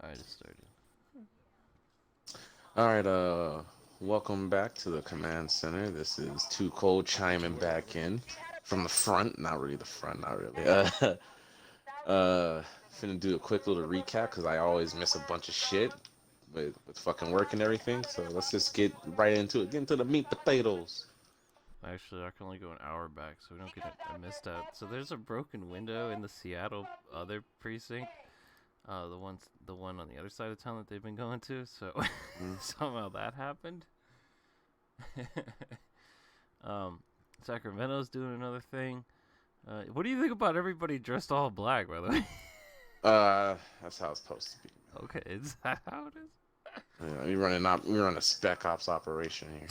I just started. All right, welcome back to the command center. This is Too Cold chiming back in from the front. Not really the front, not really. Finna do a quick little recap because I always miss a bunch of shit with fucking work and everything. So let's just get right into it. Get into the meat potatoes. Actually, I can only go an hour back, so we don't get a misstep. So there's a broken window in the Seattle other precinct. The one on the other side of town that they've been going to. So Mm. somehow that happened. um, Sacramento's doing another thing. What do you think about everybody dressed all black? By the way. That's how it's supposed to be. Okay, is that how it is? Yeah, we run a spec ops operation here.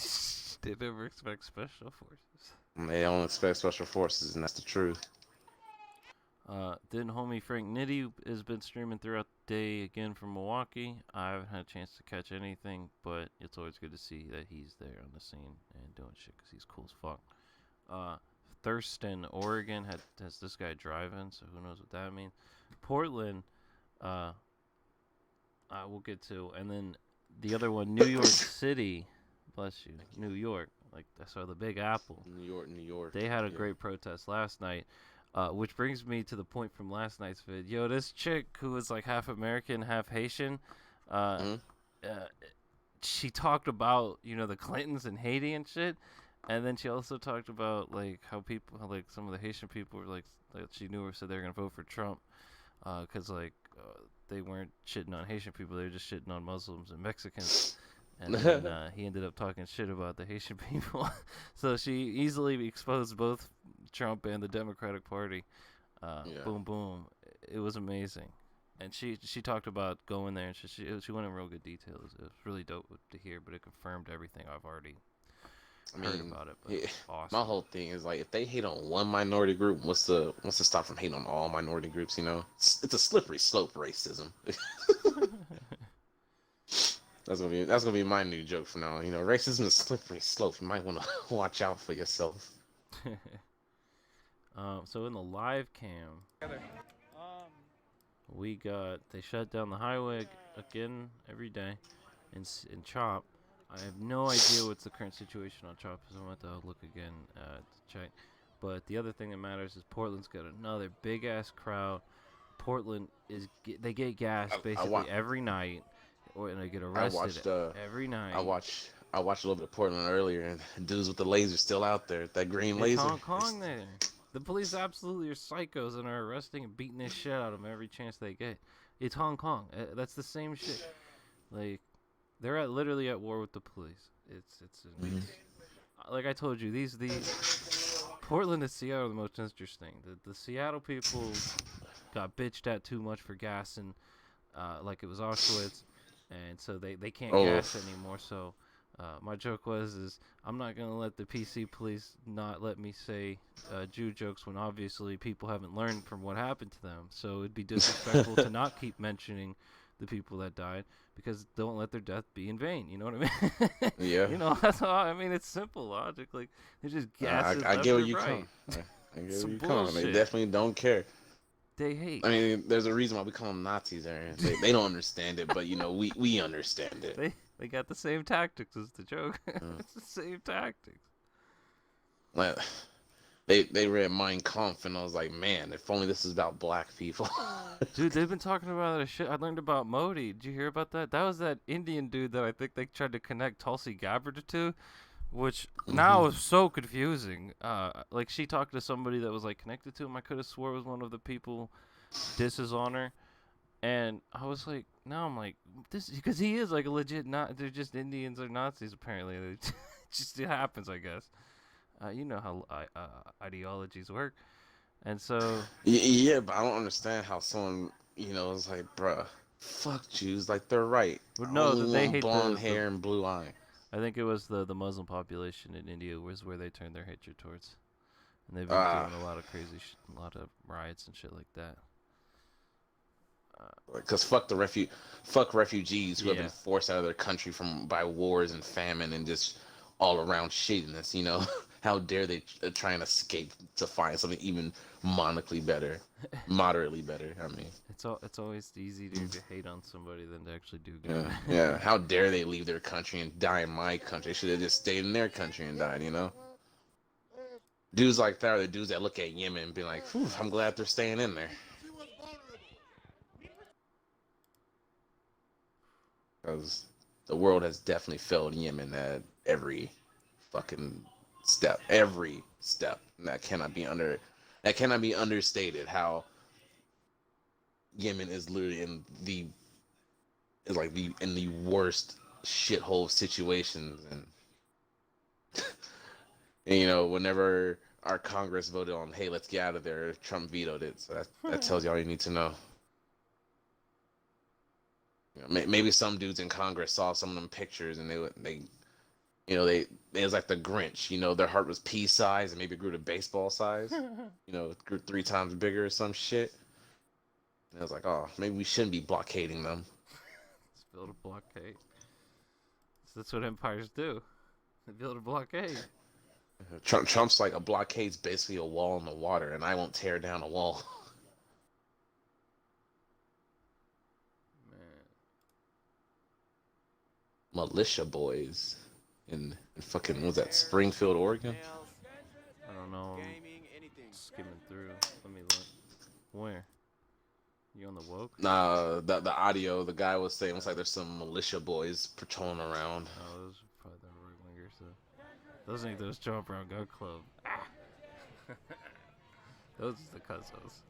They never expect special forces. They don't expect special forces, and that's the truth. Then homie Frank Nitty has been streaming throughout the day again from Milwaukee. I haven't had a chance to catch anything, but it's always good to see that he's there on the scene and doing shit because he's cool as fuck. Uh, Thurston, Oregon has this guy driving, so who knows what that means. Portland, uh, I will get to, and then the other one, New York City. Bless you, New York. Like that's the Big Apple. New York, New York. They had a Yeah. great protest last night, which brings me to the point from last night's vid. Yo, this chick who was like half American, half Haitian, uh, Hmm. uh, she talked about the Clintons and Haiti and shit, and then she also talked about like how like some of the Haitian people were like that she knew said they were gonna vote for Trump, because they weren't shitting on Haitian people, they were just shitting on Muslims and Mexicans. And then he ended up talking shit about the Haitian people. So she easily exposed both Trump and the Democratic Party. Yeah. Boom, boom. It was amazing. And she talked about going there, and she went in real good details. It was really dope to hear, but it confirmed everything I've already I heard mean, about it. But yeah, my awesome. whole thing is like if they hate on one minority group, what's to stop from hating on all minority groups? You know, it's a slippery slope racism. That's gonna be my new joke from now on. You know, racism is a slippery slope. You might want to watch out for yourself. So in the live cam, they shut down the highway again every day in Chop. I have no idea what's the current situation on Chop, so I'm going to have to look again to check. But the other thing that matters is Portland's got another big ass crowd. Portland they get gas I basically watch every night, and they get I arrested watched every night. I watched a little bit of Portland earlier, and dudes with the laser still out there. That green It's laser. Hong Kong there. The police absolutely are psychos and are arresting and beating this shit out of them every chance they get. It's Hong Kong. That's the same shit. Like they're literally at war with the police. Mhm. Like I told you, these Portland and Seattle are the most interesting. The Seattle people got bitched at too much for gas and like it was Auschwitz, and so they can't Oh, gas anymore. So my joke is I'm not gonna let the PC police not let me say Jew jokes when obviously people haven't learned from what happened to them. So it'd be disrespectful to not keep mentioning the people that died because don't let their death be in vain. You know what I mean? yeah. That's all. I mean, it's simple logic. Like there's just gases I get left where and you right. come. I get It's where you come. They bullshit. definitely don't care. They hate. I mean, there's a reason why we call them Nazis, Aaron. They don't understand it, but you know, we understand it. They got the same tactics as the joke. Uh, It's the same tactics. like, they read Mein Kampf, and I was like, man, if only this is about black people. Dude, they've been talking about that shit. I learned about Modi. Did you hear about that? That was that Indian dude that I think they tried to connect Tulsi Gabbard to, which Hmm. now is so confusing. Like she talked to somebody that was like connected to him. I could have swore was one of the people disses on her, and I was like, now I'm like, this because he is like a legit not. They're just Indians or Nazis apparently. It just it happens, I guess. You know how ideologies work, and so Yeah, but I don't understand how someone, you know, is like, bruh, fuck Jews. Like, they're right. but I no, only that they want hate blonde the. hair and blue eye. I think it was the Muslim population in India was where they turned their hatred towards, and they've been Ah, doing a lot of a lot of riots and shit like that. Uh, because fuck refugees who have been yeah, forced out of their country from by wars and famine and just all around shittiness. You know, How dare they try and escape to find something even moderately better? Moderately better, I mean. It's always easier to hate on somebody than to actually do good. Yeah, yeah. How dare they leave their country and die in my country? They should have just stayed in their country and died, you know? Dudes like that are the dudes that look at Yemen and be like, "Whew, I'm glad they're staying in there." Because the world has definitely failed Yemen at every fucking step. Every step. And that cannot be understated how Yemen is literally in the worst shithole situations and you know, whenever our Congress voted on, hey, let's get out of there, Trump vetoed it. So that tells you all you need to know. You know, maybe some dudes in Congress saw some of them pictures and they was like the Grinch. You know, their heart was pea size and maybe grew to baseball size. You know, it grew 3 times bigger or some shit. And I was like, oh, maybe we shouldn't be blockading them. Let's build a blockade. So that's what empires do. They build a blockade. Trump's like, a blockade's basically a wall in the water, and I won't tear down a wall. Man. Militia boys in fucking, what was that, Springfield, Oregon? I don't know. I'm skimming through. Let me look. Where? You on the woke? Nah, the audio, the guy was saying it's like there's some militia boys patrolling around. Oh, those are probably the right wingers. Those ain't those Joe Brown Gun Club. Those are the cuzzos.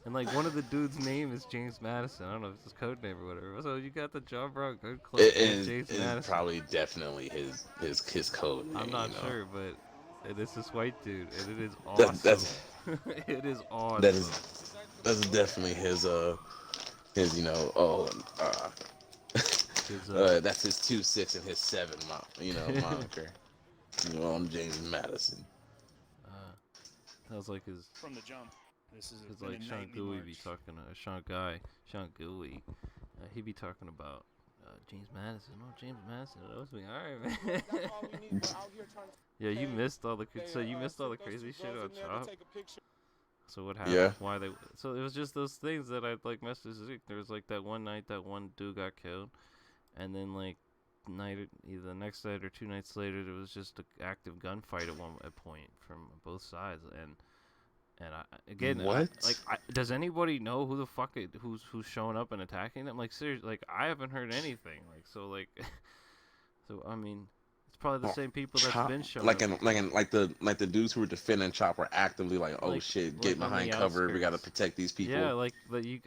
And like one of the dude's name is James Madison. I don't know if it's his code name or whatever. So you got the John Brown Gun Club and James Madison. Probably definitely his code name. I'm not sure, but it is this white dude, and it is awesome. It is awesome. That's definitely his you know that's his 2-6 and his 7 moniker. You know, I'm James Madison. That was like his from the jump. This is like Sean Gooey be talking Sean Gooey. He be talking about James Madison. Oh, James Madison. That was me. All right, man. Yeah, you missed all the crazy shit on Chop. So what happened? Yeah. Why they? So it was just those things that I like messaged Zeke. There was like that one night that one dude got killed, and then like either the next night or 2 nights later, there was just an active gunfight at point from both sides, and what? Does anybody know who the fuck who's showing up and attacking them? Like seriously, like I haven't heard anything. Like so I mean. Probably the same people that's been showing like the dudes who were defending Chop were actively like, oh shit, get behind cover, we gotta protect these people. Yeah, like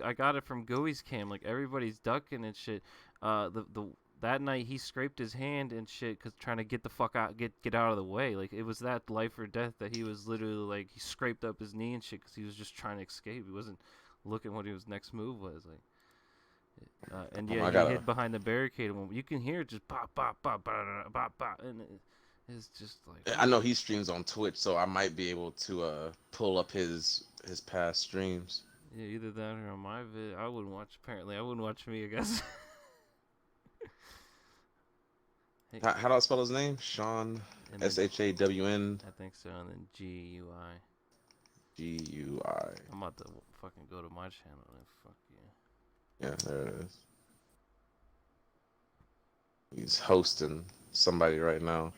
I got it from Gooey's cam, like everybody's ducking and shit. That night he scraped his hand and shit cause trying to get the fuck out, get out of the way. Like it was that life or death that he was literally like he scraped up his knee and shit cause he was just trying to escape. He wasn't looking what his next move was like. And yeah, he hid behind the barricade. And you can hear it just pop, pop, pop, pop, pop, pop, and it's just like. I know he streams on Twitch, so I might be able to pull up his past streams. Yeah, either that or on my vid. I wouldn't watch. Apparently, I wouldn't watch me. I guess. Hey. How do I spell his name? Sean. SHAWN. I think so, and then GUI. GUI. I'm about to fucking go to my channel and fuck you. Yeah, there it is. He's hosting somebody right now.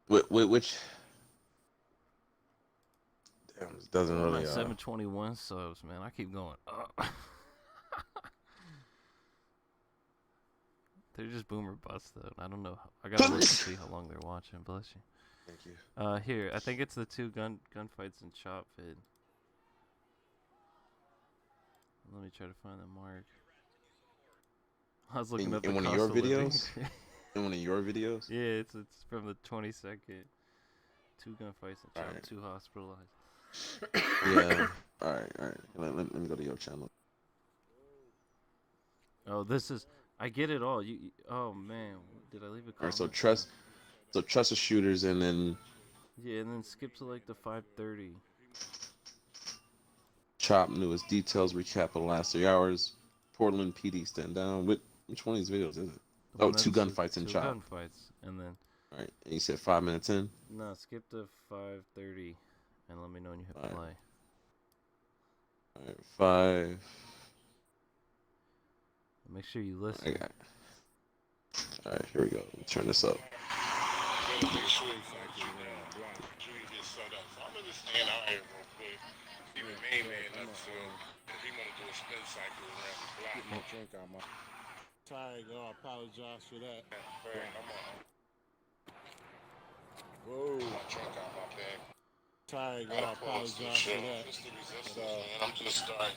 Which? Damn, it doesn't really. 721 subs, man. I keep going up. They're just boomer bust though. I don't know. I gotta look to see how long they're watching. Bless you. Thank you. Here, I think it's the 2 gunfights in Chop vid. Let me try to find the mark. I was looking up in one of your videos. In one of your videos. Yeah, it's from the 22nd. 2 gunfights in Chop, 2 hospitalized. Yeah. All right. Let me go to your channel. Oh, this is. I get it all. Oh man, did I leave a comment? All right, so trust the shooters, and then. Yeah, and then skip to like the 5:30. Chop newest details recap of the last 3 hours. Portland PD stand down. Which one of these videos is it? Oh, 2 gunfights in Chop. 2 gunfights, and then. All right. And you said 5 minutes in. No, skip to 5:30, and let me know when you hit play. All right. 5. Make sure you listen. All right. Here we go. Let me turn this up. Tired, I apologize for that. Whoa. Tired, I apologize for that. I'm just starting.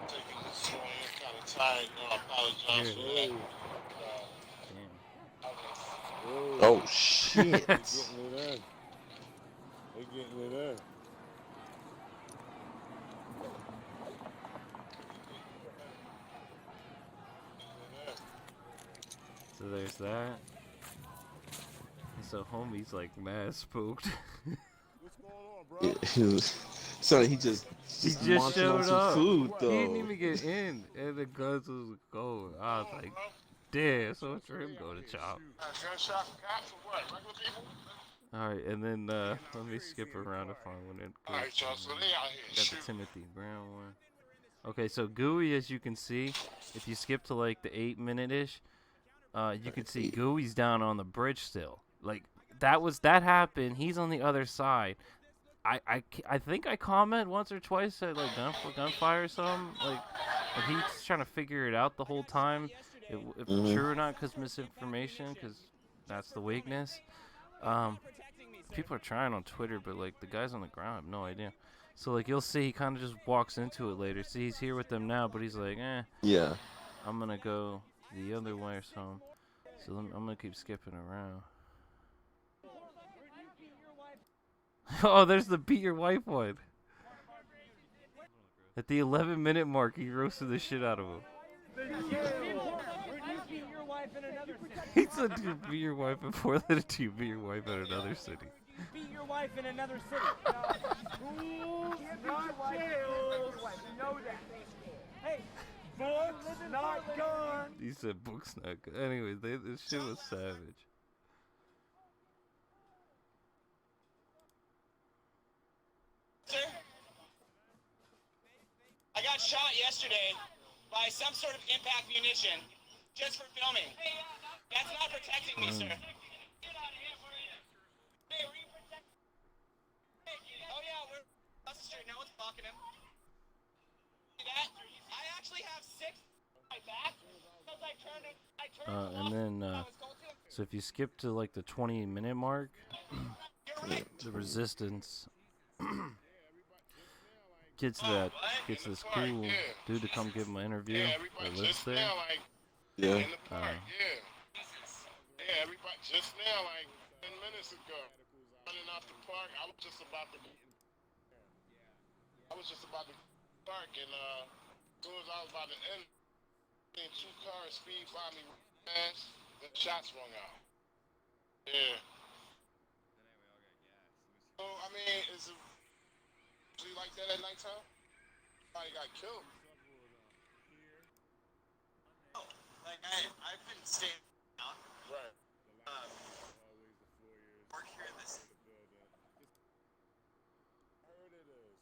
Taking this swing, kind of tired, I apologize for that. Damn. Oh, shit. They getting it in. So there's that. So homie's like mad spooked. What's going on, bro? So he just showed up. Food, though. He didn't even get in, and the guns was going. I was like, damn, so much for him go to chop. All right, and then let me skip around to find one. All right, y'all. So they out here. Got the Timothy Brown one. Okay, so Gooey, as you can see, if you skip to like the 8-minute-ish, you can see Gooey's down on the bridge still. Like that happened. He's on the other side. I think I comment once or twice at like gunfire or something. Like he's trying to figure it out the whole time, if true or not, because misinformation, because that's the weakness. People are trying on Twitter, but like the guys on the ground have no idea. So like you'll see, he kind of just walks into it later. See, he's here with them now, but he's like, yeah, I'm gonna go the other way or something. So I'm gonna keep skipping around. Oh, there's the beat your wife one. At the 11-minute mark, he roasted the shit out of him. He said, "Do you beat your wife before that? Do you beat your wife in another city?" Beat your wife in another city. Rules, not jails. Know that. Hey, books, not guns. He said, "Books, not guns." Anyways, this shit was savage. I got shot yesterday by some sort of impact munition just for filming. That's not protecting me, sir. Get out of here, where are you? Hey, were you protecting? Oh yeah, we're across the street. No one's blocking him. See that? I actually have 6 on my back because I turned And then, so if you skip to like the 20-minute mark, the resistance gets this cool dude to come give him an interview that lives there. Yeah. Everybody just now, like 10 minutes ago, running off the park. I was just about to park, and as soon as I was about to end, 2 cars speed by me fast. The shots rung out. Yeah. So I mean, is it usually like that at nighttime? Somebody got killed. Oh, like I've been staying out. Right. Work here in this. I heard it is.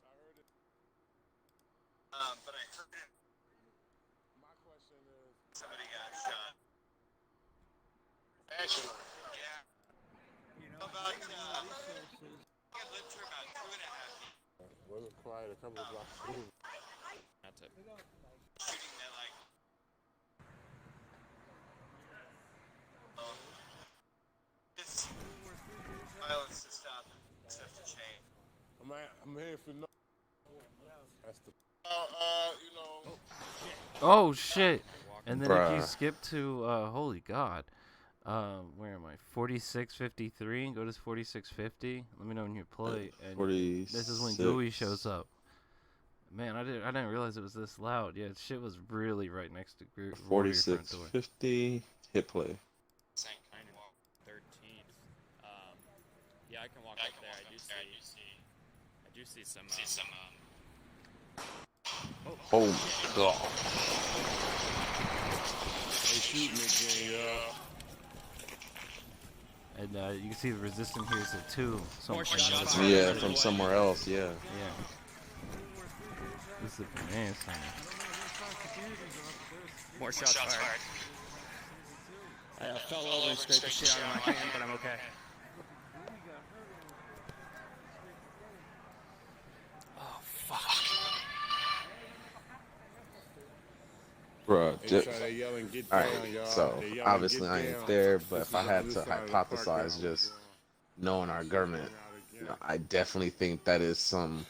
But I heard it. My question is, Somebody got shot. actually, Yeah. How about I lived here about 2.5 years. wasn't quiet a couple of blocks. That's it. Shooting that like. This violence to stop, stuff to change. I'm here for no. That's the. You know. Oh shit! And then if you Bruh. skip to holy god, where am I? 46:53. Go to 46:50. Let me know when you play. And 46. this is when Gooey shows up. Man, I didn't realize it was this loud. Yeah, shit was really right next to Warrior front door. 46:50. Hit play. St. 13th. Yeah, I can walk up there. I do see some. Oh god. They shooting again, y'all. And you can see the resistance here is at 2. More from shots another fired. part of Yeah, the from city. somewhere else. Yeah. Yeah. This is the command center. More shots fired. I fell over and scraped the shit out of my hand, but I'm okay. Oh, fuck. Bruh, They try to yell and get all down, right, y'all. so They yell and obviously get I ain't down. there, but This if I is the had other to side of the park hypothesize, that just knowing our government, you know, I definitely think that is some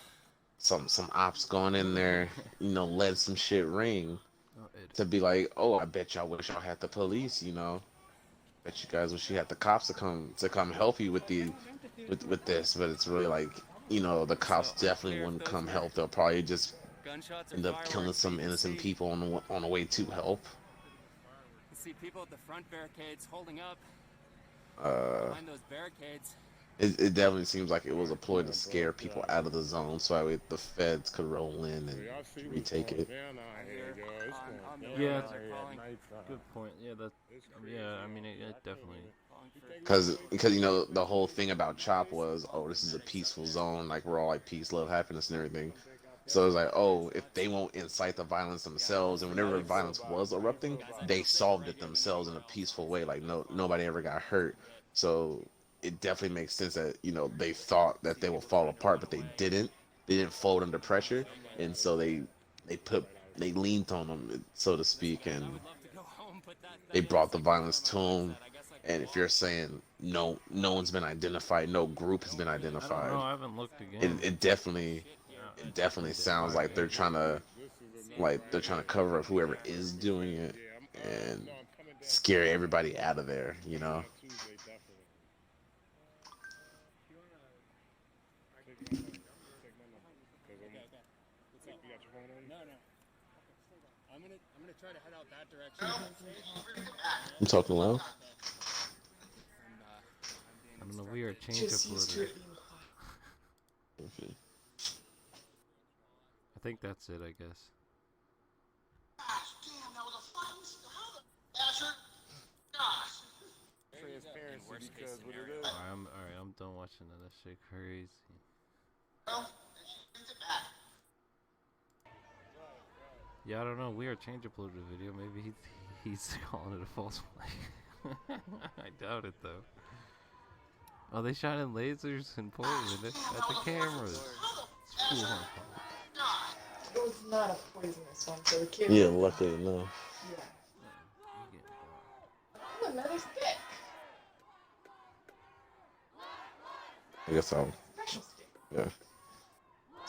ops going in there, you know, let some shit ring Oh, to be like, oh, I bet y'all wish y'all had the police, you know, bet you guys wish you had the cops to come help you with with this, but it's really like, you know, the cops definitely wouldn't come help. They'll probably just Gunshots end and up killing fireworks. some innocent people on the way to help. You see people at the front barricades holding up behind those barricades. It definitely seems like it was a ploy to scare people out of the zone, so that way the feds could roll in and Y'all see what's retake going it. down out here, y'all. It's on going the down Yeah, out it's here calling. at nighttime. good point. Yeah, that. Yeah, I mean, it definitely. Because you know the whole thing about Chop was, oh, this is a peaceful zone, like we're all like peace, love, happiness, and everything. So it's like, oh, if they won't incite the violence themselves, and whenever violence was erupting, they solved it themselves in a peaceful way, like nobody ever got hurt. So it definitely makes sense that, you know, they thought that they would fall apart, but they didn't. They didn't fold under pressure, and so they leaned on them, so to speak, and they brought the violence to them. And if you're saying no one's been identified, no group has been I don't know. identified, I haven't looked again. it definitely sounds like they're trying to cover up whoever is doing it and scare everybody out of there, you know. I'm gonna try to head out that direction. I'm talking loud. I don't know. We are changed up a little. Okay. I think that's it. I guess. Transparency because what it is. Alright. I'm done watching that. That shit crazy. Yeah, I don't know. We are change uploaded a video. Maybe he's calling it a false flag. I doubt it though. Oh, they shot in lasers and poison at the cameras. It's cool, huh? It was not a poisonous one, so the kid. Yeah, luckily no. Yeah. You get bought. Oh, another stick. I guess I'll Special stick. yeah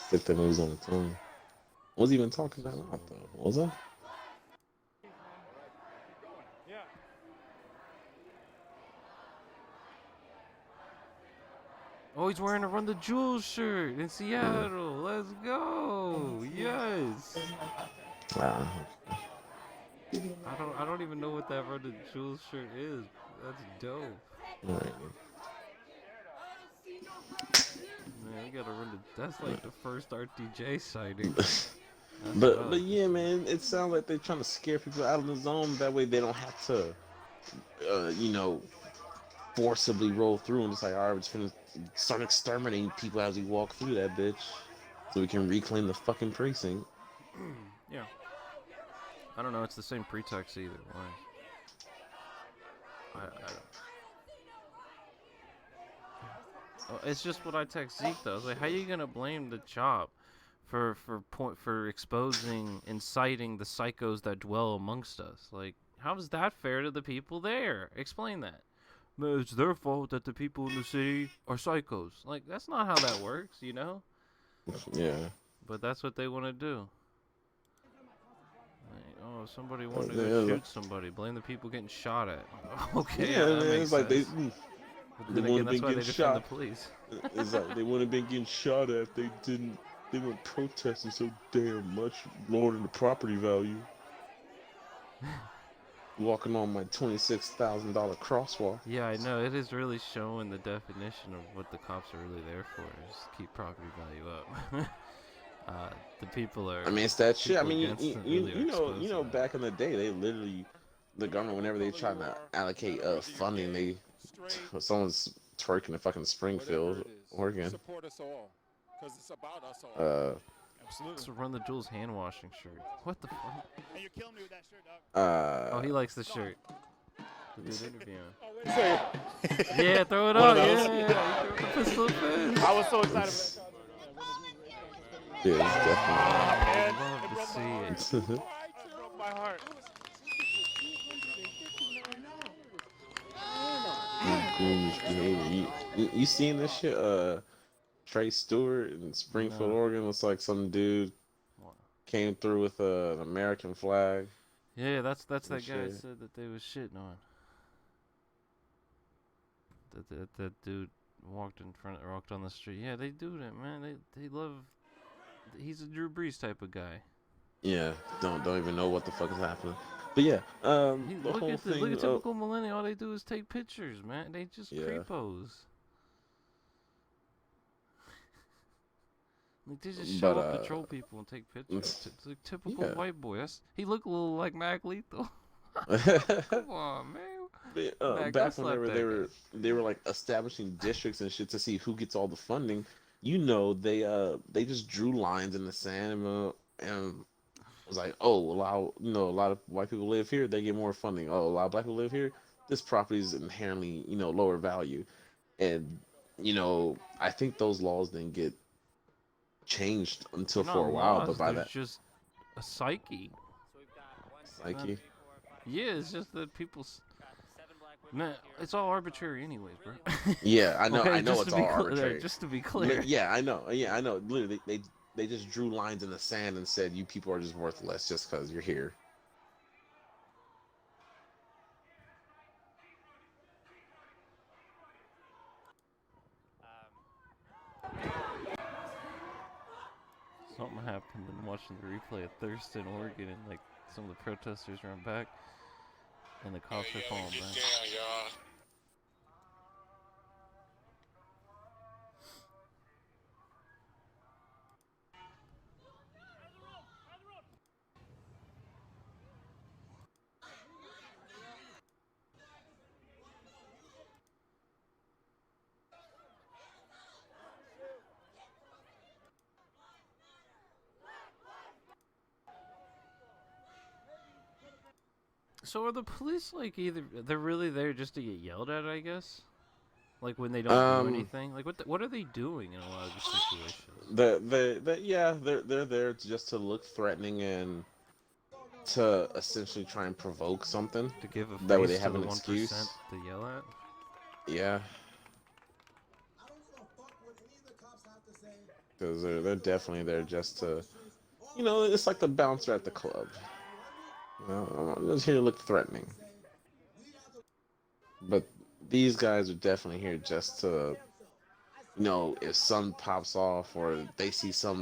stick that moves on the tongue. I wasn't even talking that loud though, was I? Oh, he's wearing a Run the Jewels shirt in Seattle. Let's go. Yes. Wow. I don't even know what that Run the Jewels shirt is. That's dope. All right. Man, we gotta run the. That's like the first RTJ sighting. But yeah, man, it sounds like they're trying to scare people out of the zone. That way they don't have to, you know, forcibly roll through and just like, all right, we're just gonna start exterminating people as we walk through that bitch, so we can reclaim the fucking precinct. Yeah. I don't know. It's the same pretext either way. I don't. Oh, it's just what I text Zeke though. I was like, how you gonna blame the Chop for exposing, inciting the psychos that dwell amongst us? Like, how is that fair to the people there? Explain that. But it's their fault that the people in the city are psychos. Like, that's not how that works, you know? Yeah. But that's what they want to do. Like, oh, somebody wanted to go shoot somebody. Blame the people getting shot at. Okay, Yeah, that man, makes it's like sense. they Then again, wouldn't that's been why they getting defend shot. the police. It's like they wouldn't have been getting shot at if they weren't protesting so damn much, lowering the property value. Walking on my $26,000 crosswalk. Yeah, I know. It is really showing the definition of what the cops are really there for, is keep property value up. The people are. I mean, it's that shit. I people mean, against it you really are know, exposed to that. back in the day, they lilliterally, the government, whenever they tried to allocate funding, they Someone's twerking in fucking Springfield, Oregon. Support us all, because it's about us all. Absolutely. It's a Run the Jewels hand washing shirt. What the fuck? Hey, you're killing me with that shirt, dog. Oh, he likes the shirt. The dude interviewing. Oh, wait a second. Yeah, throw it One out. of those. Yeah, throw the pistol fist. I was so excited for that. Yeah, it's I'd love to see it. It broke my heart. definitely. You seen this shit? Trey Stewart in Springfield, No. Oregon. Looks like some dude What? came through with an American flag. Yeah, that's that guy shit. said that they was shitting on. That dude walked on the street. Yeah, they do that, man. They love. He's a Drew Brees type of guy. Yeah, don't even know what the fuck is happening. But yeah, the whole thing. Look at typical millennial. All they do is take pictures, man. They just Yeah. creepos. Like they just show up to troll people and take pictures. It's like typical yeah. white boy. He looked a little like Mac Lethal. Come on, man. Back when they were like establishing districts and shit to see who gets all the funding. You know, they just drew lines in the sand and was like, oh, a lot of white people live here, they get more funding. Oh, a lot of black people live here, this property is inherently, lower value. And, I think those laws didn't get changed until for a while, but by that just a psyche. psyche. Yeah, it's just that people's. Man, it's all arbitrary, anyways, bro. Yeah, I know. Okay, I know just it's to be all clear, arbitrary. just to be clear. Yeah, I know. Yeah, I know. Literally, they just drew lines in the sand and said, "You people are just worthless just because you're here." Something happened in watching the replay of Thurston, Oregon, and like some of the protesters ran back, and the cops are falling Get back. down, y'all. So are the police like they're really there just to get yelled at? I guess, like when they don't do anything. Like what are they doing in a lot of these situations? They're there just to look threatening and to essentially try and provoke something. To give a face That way they to have the an 1% excuse. to yell at. Yeah. Because they're definitely there just to, it's like the bouncer at the club. I'm just here to look threatening. But these guys are definitely here just to, if something pops off or they see something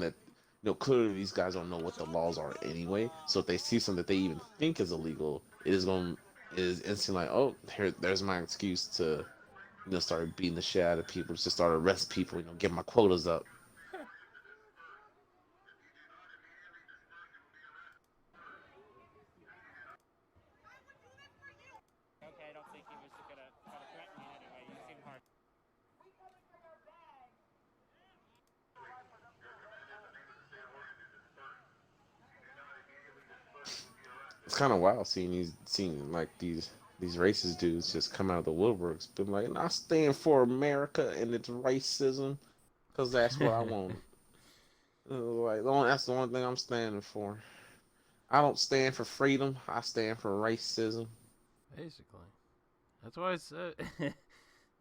that, clearly these guys don't know what the laws are anyway. So if they see something that they even think is illegal, it is instantly like, oh, there's my excuse to, start beating the shit out of people, just start arrest people, get my quotas up. Okay, I don't think he was gonna threaten me anyway. You seem hard. It's kind of wild seeing like these racist dudes just come out of the woodworks, been like, I stand for America and its racism, cause that's what I want. That's the one thing I'm standing for. I don't stand for freedom. I stand for racism. Basically, that's why I said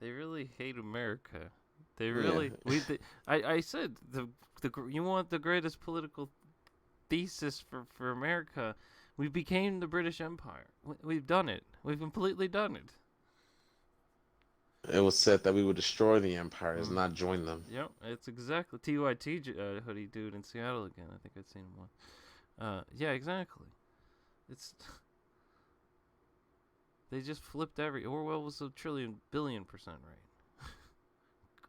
they really hate America. They really I said you want the greatest political thesis for America. We became the British Empire. We've done it. We've completely done it. It was said that we would destroy the empires, not join them. Yep, it's exactly TYT hoodie dude in Seattle again. I think I'd seen him one. Yeah, exactly. It's they just flipped Orwell was a billion% right.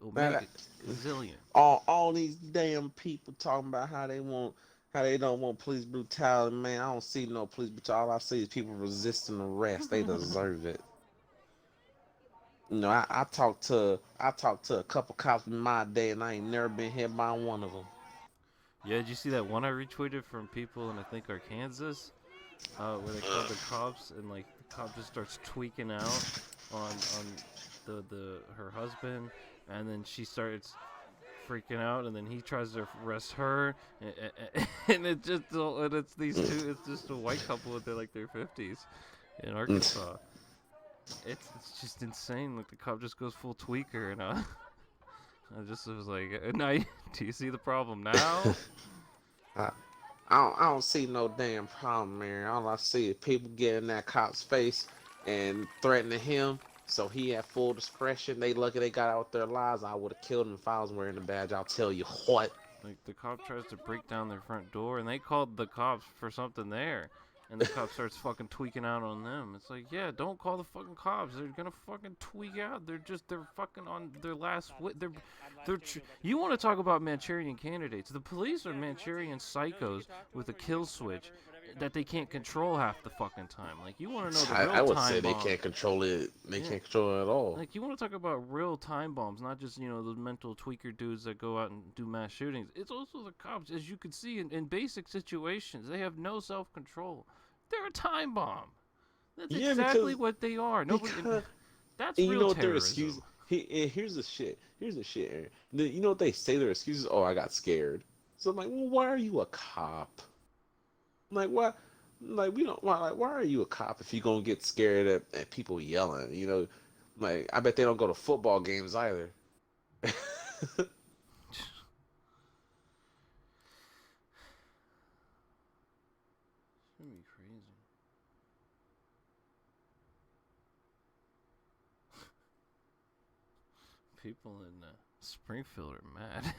Omega, zillion. All these damn people talking about how they don't want police brutality, man. I don't see no police brutality. All I see is people resisting arrest. They deserve it. I talked to a couple cops in my day, and I ain't never been hit by one of them. Yeah, did you see that one I retweeted from people in I think Arkansas, where they called the cops and like the cop just starts tweaking out on the her husband, and then she starts freaking out, and then he tries to arrest her, and it's these two, it's just a white couple with like their 50s in Arkansas. It's just insane. Like the cop just goes full tweaker, and I just was like, now do you see the problem now? I, I don't see no damn problem, man. All I see is people getting in that cop's face and threatening him. So he had full discretion. They lucky they got out with their lives. I would have killed him if I was wearing the badge. I'll tell you what. Like the cop tries to break down their front door, and they called the cops for something there, and the cop starts fucking tweaking out on them. It's like, yeah, don't call the fucking cops. They're gonna fucking tweak out. They're fucking on their last you want to talk about Manchurian candidates? The police are Manchurian psychos with a kill switch that they can't control half the fucking time. Like, you want to know the real time I would say bomb. they can't control it. They can't control it at all. Like, you want to talk about real time bombs, not just, those mental tweaker dudes that go out and do mass shootings. It's also the cops, as you can see in basic situations. They have no self-control. They're a time bomb. That's exactly what they are. That's real you know what terrorism. their excuse? Here's the shit. Aaron. You know what they say their excuses? Oh, I got scared. So I'm like, well, why are you a cop? I'm like, why? Like, we don't. Why are you a cop if you gonna get scared at people yelling? Like, I bet they don't go to football games either. It's gonna be crazy. People in Springfield are mad.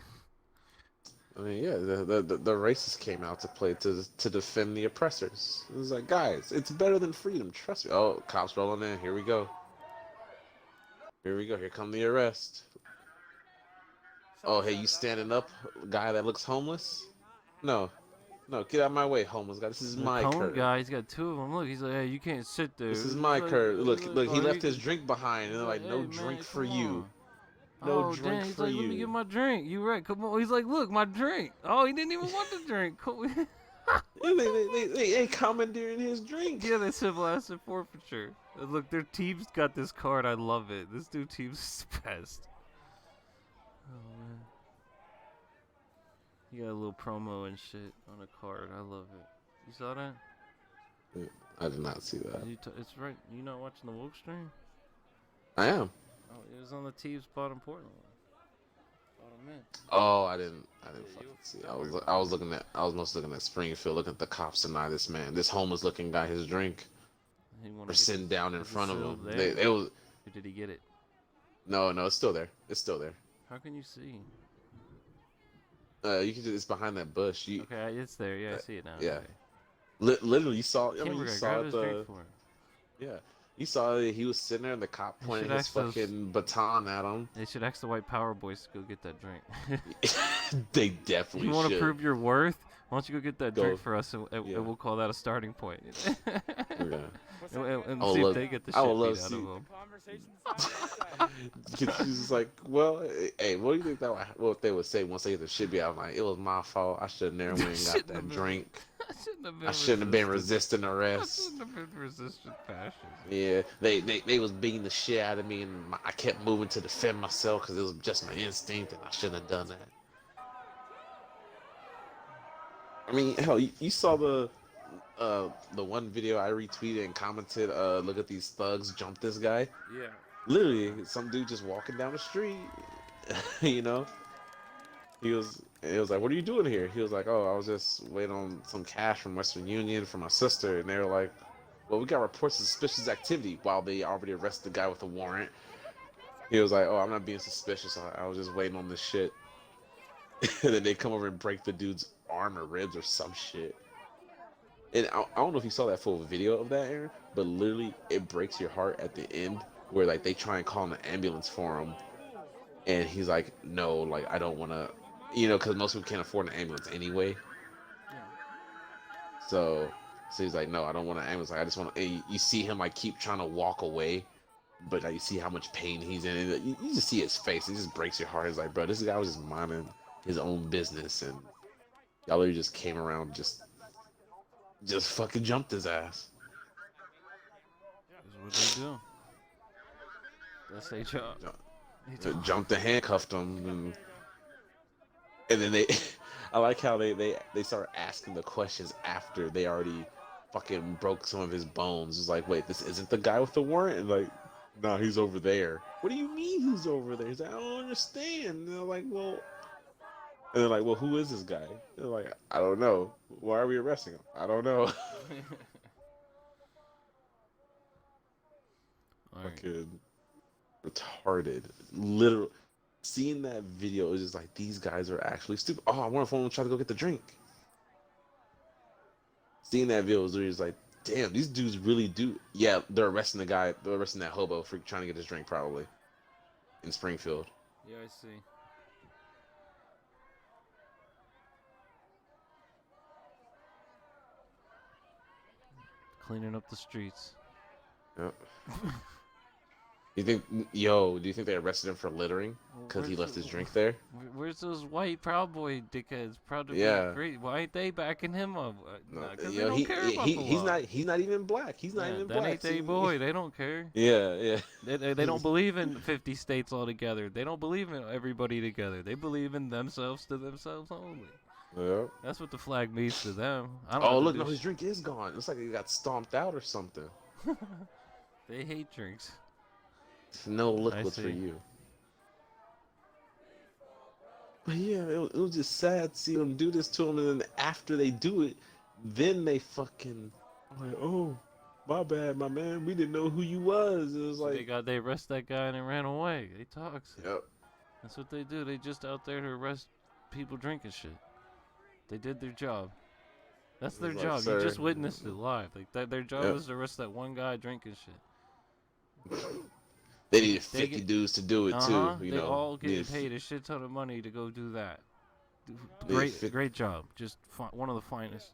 I mean, yeah, the racists came out to play to defend the oppressors. It was like, guys, it's better than freedom. Trust me. Oh, cops rolling in. Here we go. Here come the arrest. Oh, hey, you standing up, guy that looks homeless? No, get out of my way, homeless guy. This is my curb. Guy, he's got two of them. Look, he's like, hey, you can't sit there. This is my curb. Look, he left his drink behind, and they're like, no drink for you. No drink he's for like, you. let me get my drink. You right? Come on. He's like, look, my drink. Oh, he didn't even want the drink. they commandeering his drink. Yeah, they civil asset forfeiture. Look, their team's got this card. I love it. This dude team's the best. Oh man, you got a little promo and shit on a card. I love it. You saw that? I did not see that. It's right. You not watching the woke stream? I am. Oh, it was on the Teves bottom Portland one. Bottom man. Oh, I didn't fucking see. I was mostly looking at Springfield, looking at the cops deny this man, this homeless looking guy, his drink. Or sitting down in front of him. It was. Or did he get it? No, it's still there. How can you see? You can. It's behind that bush. Okay, it's there. Yeah, I see it now. Yeah. Okay. Literally, you saw. You saw it. Yeah. You saw that he was sitting there and the cop pointing his fucking baton at him. They should ask the white power boys to go get that drink. They definitely should. You want to prove your worth? Why don't you go get that drink for us, and we'll call that a starting point. Yeah. And see if they get the shit beat out of them. He's like, well, hey, what do you think what they would say once they get the shit beat out? I'm like, it was my fault. I should have never went and got that drink. I shouldn't have been resisting arrest. I shouldn't have been resisting fascism. Yeah, they was beating the shit out of me, and I kept moving to defend myself because it was just my instinct, and I shouldn't have done that. I mean, hell, you saw the one video I retweeted and commented, look at these thugs jump this guy. Yeah. Literally, some dude just walking down the street, It was like, what are you doing here? He was like, oh, I was just waiting on some cash from Western Union for my sister. And they were like, well, we got reports of suspicious activity while they already arrested the guy with a warrant. He was like, oh, I'm not being suspicious. I was just waiting on this shit. And then they come over and break the dude's arm or ribs or some shit. And I don't know if you saw that full video of that, Aaron, but literally it breaks your heart at the end where like they try and call an ambulance for him. And he's like, no, like I don't want to, because most people can't afford an ambulance anyway. Yeah. So he's like, no, I don't want an ambulance. Like, I just want to, you see him like keep trying to walk away, but like, you see how much pain he's in, and you just see his face. It just breaks your heart. It's like, bro, this guy was just minding his own business, and y'all literally just came around, just fucking jumped his ass. That's what they do. That's their job. Jumped and handcuffed him, and then they. I like how they start asking the questions after they already fucking broke some of his bones. It's like, wait, this isn't the guy with the warrant? And like, no, he's over there. What do you mean he's over there? He's like, I don't understand. And they're like, well, and they're like, well, who is this guy? They're like, I don't know. Why are we arresting him? I don't know. All right. Fucking retarded. Literal. Seeing that video is just like, these guys are actually stupid. Oh, I want to phone and try to go get the drink. Seeing that video was literally just like, damn, these dudes really do. Yeah, they're arresting the guy. They're arresting that hobo for trying to get his drink, probably in Springfield. Yeah, I see. Cleaning up the streets. Yep. You think, do you think they arrested him for littering because he left his drink there? Where's those white Proud Boy dickheads? Proud to Yeah. be great. Why ain't they backing him up? No, Because yo, they don't care about the law. he's not even black. He's not even that black. ain't they See? boy. They don't care. Yeah, yeah. They don't believe in 50 states altogether. They don't believe in everybody together. They believe in themselves to themselves only. Yeah. That's what the flag means to them. I don't Oh, have to look, do no, his drink is gone. Looks like he got stomped out or something. They hate drinks. No liquids for see. you. But yeah, it was just sad to see them do this to him, and then after they do it, then they fucking like, oh, my bad, my man, we didn't know who you was. It was So like, they arrest that guy and they ran away. They toxic. yep. That's what they do. They just out there to arrest people drinking shit. They did their job. That's their Like, job. sir, You just witnessed it live. Like their job Yep. is to arrest that one guy drinking shit. They needed They 50 get- dudes to do it too. You they know, all getting needed paid a shit ton of money to go do that. They Great, fit- great job. Just one of the finest.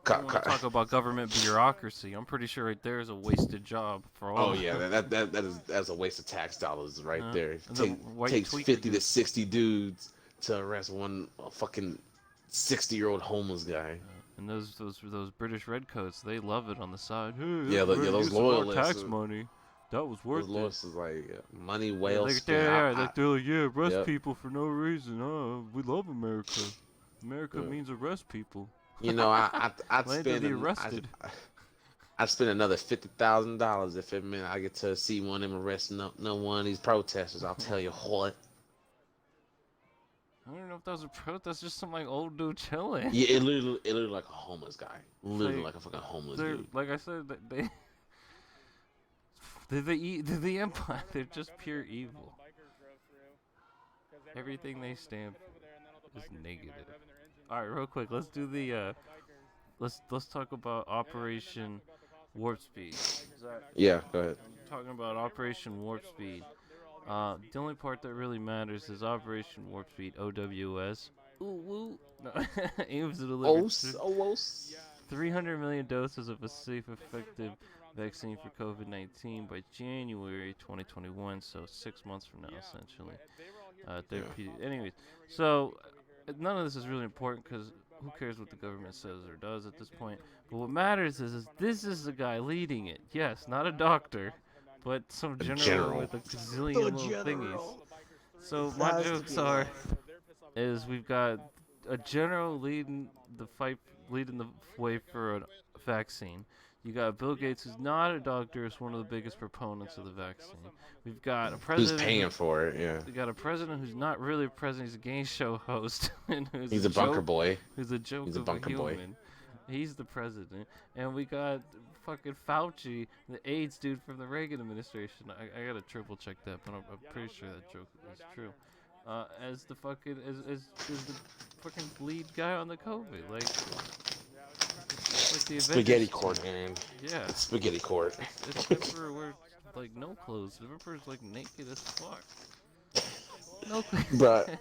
ca- I want to ca- talk about government bureaucracy. I'm pretty sure right there is a wasted job for all. Oh yeah, that's a waste of tax dollars right there. and the white Takes tweaker 50 to dude. 60 dudes to arrest one fucking 60-year-old homeless guy. And those British redcoats, they love it on the side. Hey, Yeah, that's yeah, great those use of our loyalists, tax money. That was worth Those it. lawyers is like money Yeah, well like, spent. they're like, yeah, arrest Yep. people for no reason. Oh, we love America. America Yeah. means arrest people. You know, I'd Land of the spend arrested. I'd spend another $50,000 if it meant I get to see one of them arrest no one of these protesters. I'll tell you what. I don't know if that was a protest. That's just some like old dude chilling. Yeah, it literally like a homeless guy. Literally Like, like a fucking homeless They're dude. like I said, they're the empire. They're just pure evil. Everything they stand is negative. All right, real quick, let's do the let's talk about Operation Warp Speed. Yeah, go ahead. Talking about Operation Warp Speed. The only part that really matters is Operation Warp Speed (OWS). Ooh woo! No, aims to deliver 300 million doses of a safe, effective vaccine for COVID-19 by January 2021. So 6 months from now, essentially. Therapeutic. Anyways, so none of this is really important because who cares what the government says or does at this point? But what matters is this is the guy leading it. Yes, not a doctor, but some general with a gazillion little thingies. So my jokes is we've got a general leading the way for a vaccine. You got Bill Gates, who's not a doctor, is one of the biggest proponents of the vaccine. We've got a president Who's paying for it? Yeah. We got a president who's not really a president; he's a game show host, and He's a bunker boy. Who's a joke He's a of bunker a boy. human. He's the president, and we got fucking Fauci, the AIDS dude from the Reagan administration. I gotta triple check that, but I'm pretty sure that joke is true. As the fucking as the fucking lead guy on the COVID, like the Spaghetti Avengers. court, man. Yeah, It's spaghetti court. it's Emperor wears like no clothes. The Emperor's like naked as fuck. No clothes. But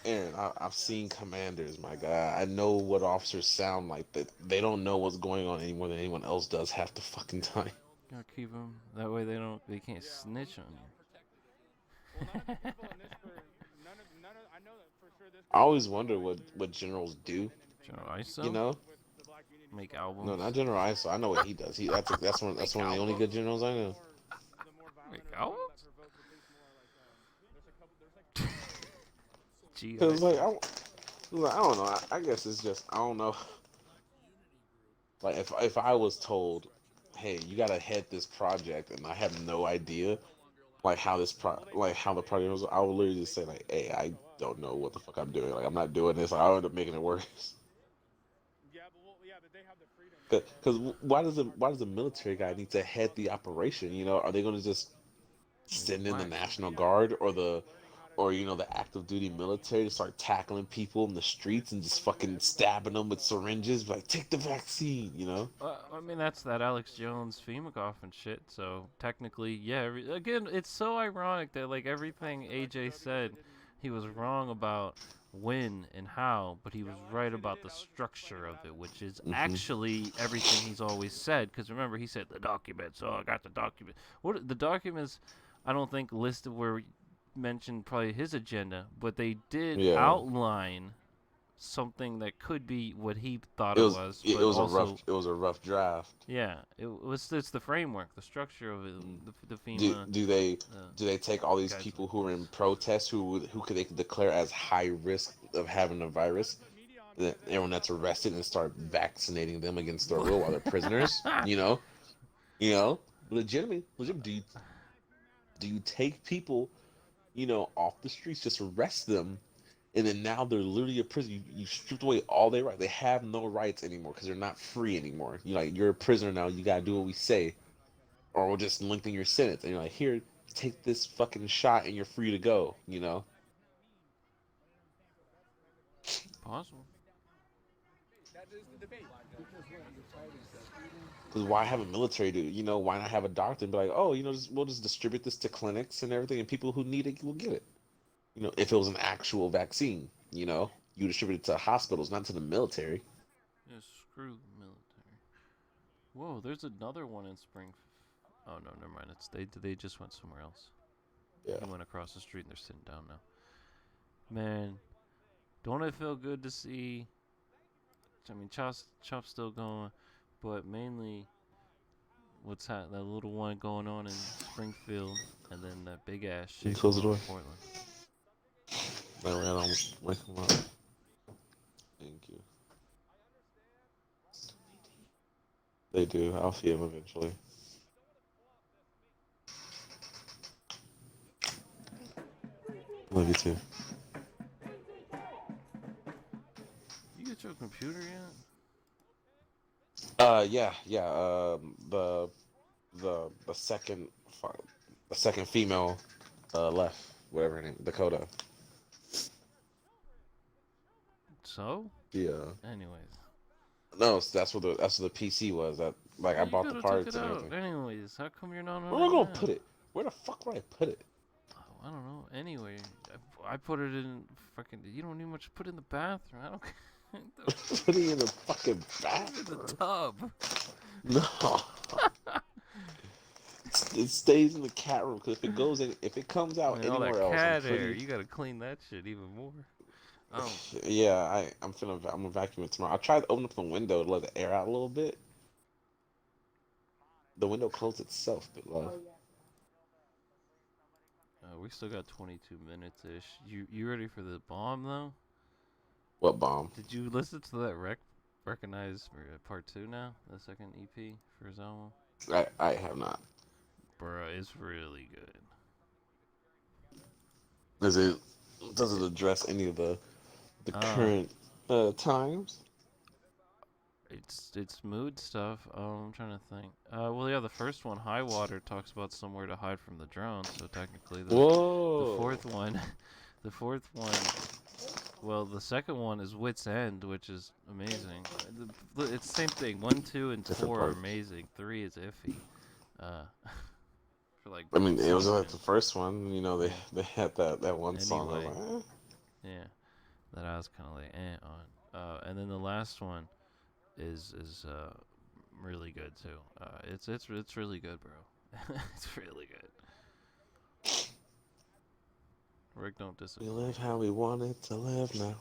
Aaron, I've seen commanders, my guy. I know what officers sound like. That they don't know what's going on any more than anyone else does half the fucking time. Gotta keep them. That way they can't snitch on you. Well, none of the people in this group, I know that for sure this I group always doesn't wonder like what generals do. General You ISO know? with the black community make so much. No, albums. not General ISO. I know what he does. That's one of the only good generals I know. The more violent Make or the people that albums. provoke the police more, like there's like a couple. Gee, Cause like ISO. I don't know. I guess it's just I don't know. Like if I was told, hey, you gotta head this project, and I have no idea like how like how the project was, I would literally just say like, hey, I don't know what the fuck I'm doing. Like I'm not doing this. I'll end up making it worse. But they have the freedom Because regardless. why does the military guy need to head the operation? You know, are they going to just send in the Black. National Guard or the active duty military to start tackling people in the streets and just fucking stabbing them with syringes? Like, take the vaccine, you know? I mean, that's that Alex Jones FEMA coffin shit. So technically, yeah. Again, it's so ironic that like everything AJ said, he was wrong about when and how, but he was right about the structure of it, which is Hmm. actually everything he's always said. Because remember, he said the documents. Oh, I got the document. What the documents? I don't think listed where mentioned probably his agenda, but they did Yeah. outline something that could be what he thought It it was was, it but was also a rough draft. yeah, it's the framework, the structure of it, the Do FEMA do they uh, do they take all these people who guidelines. are in protest who could they could declare as high risk of having a virus? Everyone that's arrested and start vaccinating them against their will while they're prisoners. You know, legitimate. Do you take people, off the streets, just arrest them, and then now they're literally a prison? You stripped away all their rights. They have no rights anymore because they're not free anymore. You're a prisoner now. You gotta do what we say, or we'll just lengthen your sentence. And you're like, here, take this fucking shot, and you're free to go. Possible. That is the debate. Because why have a military do? Why not have a doctor and be like, oh, we'll just distribute this to clinics and everything, and people who need it will get it. If it was an actual vaccine, you distribute it to hospitals, not to the military. Yeah, screw the military. Whoa, there's another one in Springfield. Oh no, never mind. They just went somewhere else. Yeah. He went across the street and they're sitting down now. Man, don't it feel good to see? I mean, Chop's still going, but mainly that little one going on in Springfield, and then that big ass Can you shit close going the on door? in Portland. That way I don't wake them up. Thank you. They do. I'll see them eventually. Love you too. You get your computer yet? Yeah. The second female left, whatever her name, Dakota. So, Yeah. anyways. No, so that's what the PC was. That like I You bought the could have took parts it and out. everything. Anyways, how come you're not Where on am I it gonna now? put it? Where the fuck would I put it? Oh, I don't know. Anyway, I put it in fucking. You don't need much to put in the bathroom. I don't care. Put it in the fucking In the bathroom. tub. No. It stays in the cat room because if it comes out Man, all that anywhere else, I'm cat hair. pretty. You gotta clean that shit even more. Oh, Yeah, I'm gonna vacuum it tomorrow. I tried to open up the window to let the air out a little bit. The window closed itself, but we still got 22 minutes ish. You ready for the bomb though? what bomb? Did you listen to that recognize part 2 now? The second EP for his album? I have not. Bruh, it's really good. Does it address any of the Uh, current times? it's mood stuff. I'm trying to think. Well, yeah, the first one, High Water, talks about somewhere to hide from the drone. So technically, the Whoa. fourth one, the fourth one. Well, the second one is Wit's End, which is amazing. It's the same thing. 1, 2, and Different 4 are parts. amazing. 3 is iffy. For like. I mean, it was like song the first one. They had that one song. I was Anyway. like, Yeah, that I was kind of like on. And then the last one is really good too. It's really good, bro. It's really good. Rick don't We disagree. live how we wanted to live now.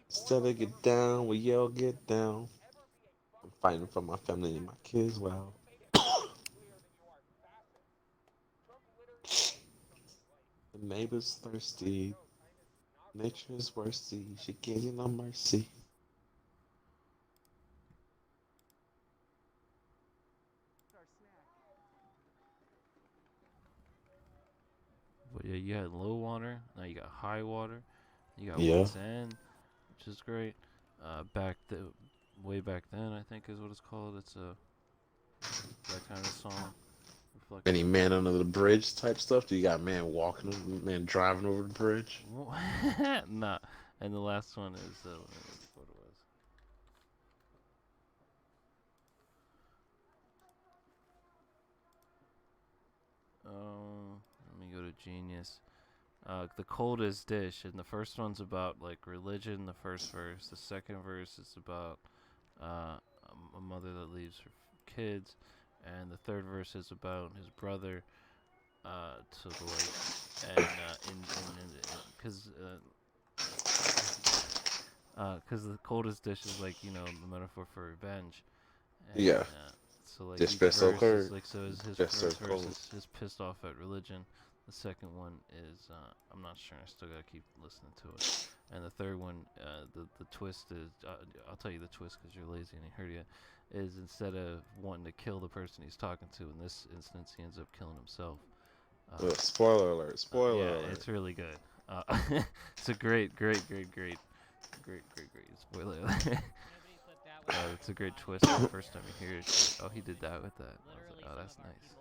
Instead of get down, we yell get down. I'm fighting for my family and my kids. Well, the neighbor's thirsty. Nature is worthy. She gave you no mercy. But yeah, you had low water. Now you got high water. You got Yeah. wits end, which is great. Way back then, I think is what it's called. It's that kind of song. Any man under the bridge type stuff? Do you got man walking, man driving over the bridge? Nah. And the last one is what it was. Let me go to Genius. The coldest dish, and the first one's about like religion. The first verse. The second verse is about a mother that leaves her kids, and the third verse is about his brother to the lake, and because the coldest dish is like the metaphor for revenge. And, Yeah. So like This each best so verse cold. is like his Best so first verse cold. is pissed off at religion. The second one is I'm not sure. I still gotta keep listening to it. And the third one, the twist is I'll tell you the twist because you're lazy and ain't heard yet. Is instead of wanting to kill the person he's talking to, in this instance he ends up killing himself. Spoiler alert! Spoiler Yeah, alert! it's really good. It's a great spoiler alert. It's a great twist the first time you hear it. Oh, he did that with that. I was like, oh, that's nice.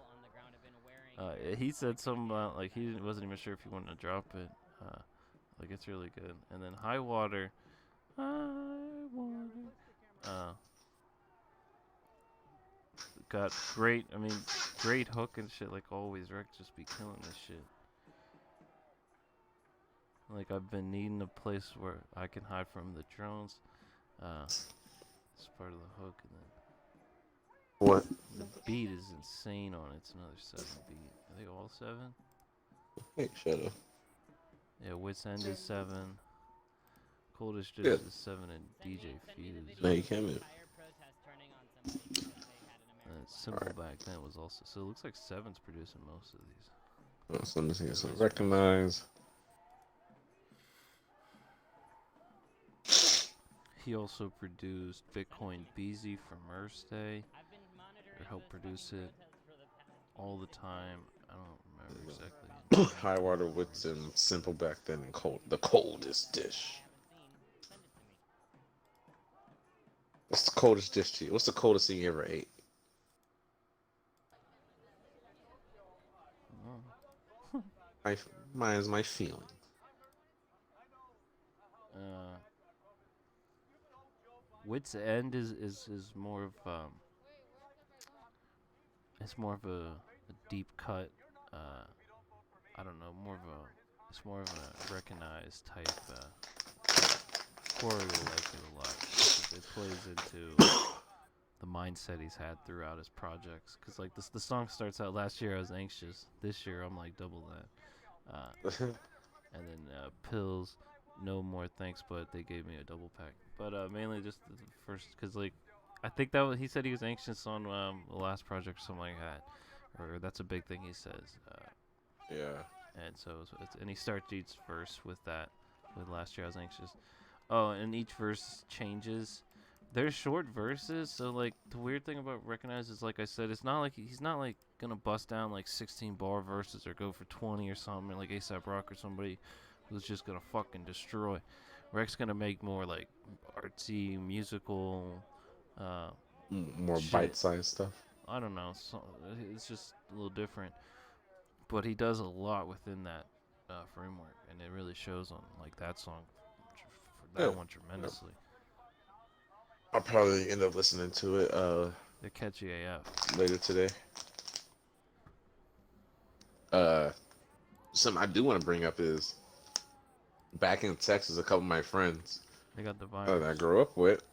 He said something about like he wasn't even sure if he wanted to drop it. Like it's really good. And then High Water. Got great. I mean, great hook and shit. Like always, Rick just be killing this shit. Like I've been needing a place where I can hide from the drones. It's part of the hook, and then What? the beat is insane on it. It's another 7 beat. Are they all 7? Hey, shut up. Yeah, Wits End is 7. Coldest Dish Good. is 7, and DJ Fuse. No, you can't move. And Simple back then was also. So it looks like 7's producing most of these. Oh, so let me see. So recognize. He also produced Bitcoin BZ from Earth Day. Or helped produce it all the time. I don't remember exactly. High water wits and simple back then and cold. The coldest dish. What's the coldest dish to you? What's the coldest thing you ever ate? Mine's my feeling. Wits End is more of it's more of a deep cut. I don't know, it's more of a recognized type. Corey will like it a lot. It plays into the mindset he's had throughout his projects. Cause like the song starts out, last year I was anxious. This year I'm like double that. And then pills, no more thanks, but they gave me a double pack. But mainly just the first, cause like I think that he said he was anxious on the last project or something like that, or that's a big thing he says. Yeah. And so and he starts each verse with that. With last year I was anxious. Oh, and each verse changes. They're short verses, so like the weird thing about Recognize is, like I said, it's not like he's not like gonna bust down like 16 bar verses or go for 20 or something like ASAP Rock or somebody who's just gonna fucking destroy. Rec's gonna make more like artsy, musical, more shit. bite-sized stuff. I don't know. So it's just a little different, but he does a lot within that framework, and it really shows on like that song, for that one tremendously. I'll probably end up listening to it They're catchy AF. later today. Something I do want to bring up is back in Texas, a couple of my friends They got the vibe. that I grew up with,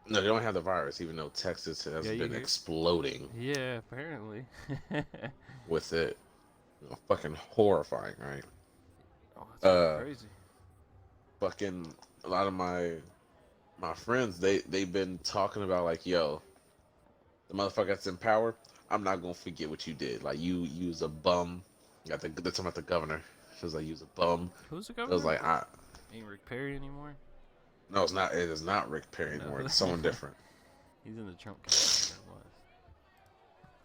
No, they don't have the virus, even though Texas has Yeah, you been hear? exploding Yeah, apparently. with it. Fucking horrifying, right? Oh, that's pretty Uh, crazy. fucking a lot of my friends, they've been talking about like, yo, the motherfucker that's in power, I'm not gonna forget what you did. Like you was a bum. Got the they're talking about the governor. She was like, you was a bum. Who's the It was governor? like, I Ain't Rick Perry anymore? no, it's not. It is not Rick Perry No. anymore. It's someone different. He's in the Trump cabinet. It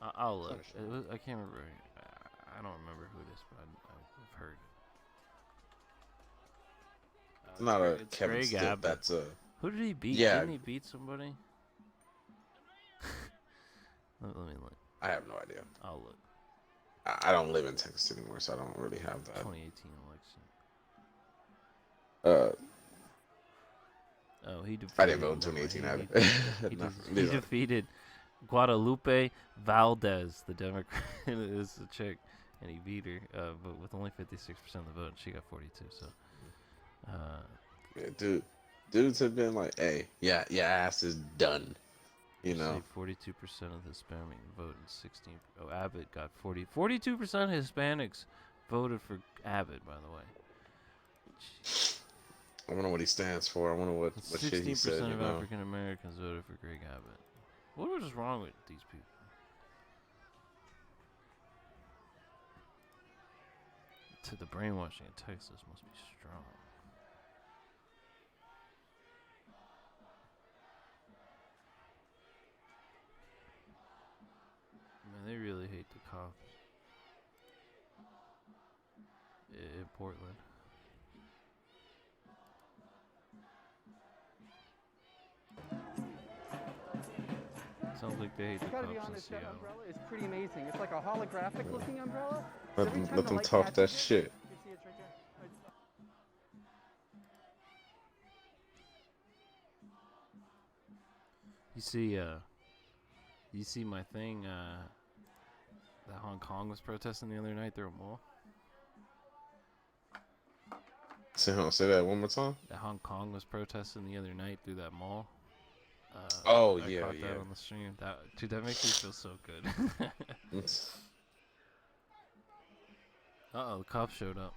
was. I'll look. I can't remember. I don't remember who it is, but I've heard. It's not a It's Kevin Greg Stitt. Abbott. That's a Who did he beat? Yeah. Didn't he beat somebody? let me look. I have no idea. I'll look. I don't live in Texas anymore, so I don't really have that. 2018 election. Uh, Oh, he defeated. I didn't vote in 2018 either. He defeated Guadalupe Valdez, the Democrat. Is a chick, and he beat her, but with only 56% of the vote, and she got 42. So, Yeah, dudes have been like, hey, yeah, your ass is done. You know, 42% of the Hispanic vote and 16. Oh, Abbott got 40. 42% of Hispanics voted for Abbott. By the way, I wonder what he stands for. I wonder what shit he said. 16% You of know, African Americans voted for Greg Abbott. What was wrong with these people? To the brainwashing in Texas must be strong. Man, they really hate the cops in Portland. Sounds like they hate the I gotta cops be in honest, that Seattle. umbrella is pretty amazing. It's like a holographic looking umbrella. let Every them, time let the them light talk that catches it- shit. You see it's right there. You see my thing, that Hong Kong was protesting the other night through a mall? Say that one more time. That Hong Kong was protesting the other night through that mall. Oh, I yeah, caught yeah. that on the stream. Dude, that makes me feel so good. The cops showed up.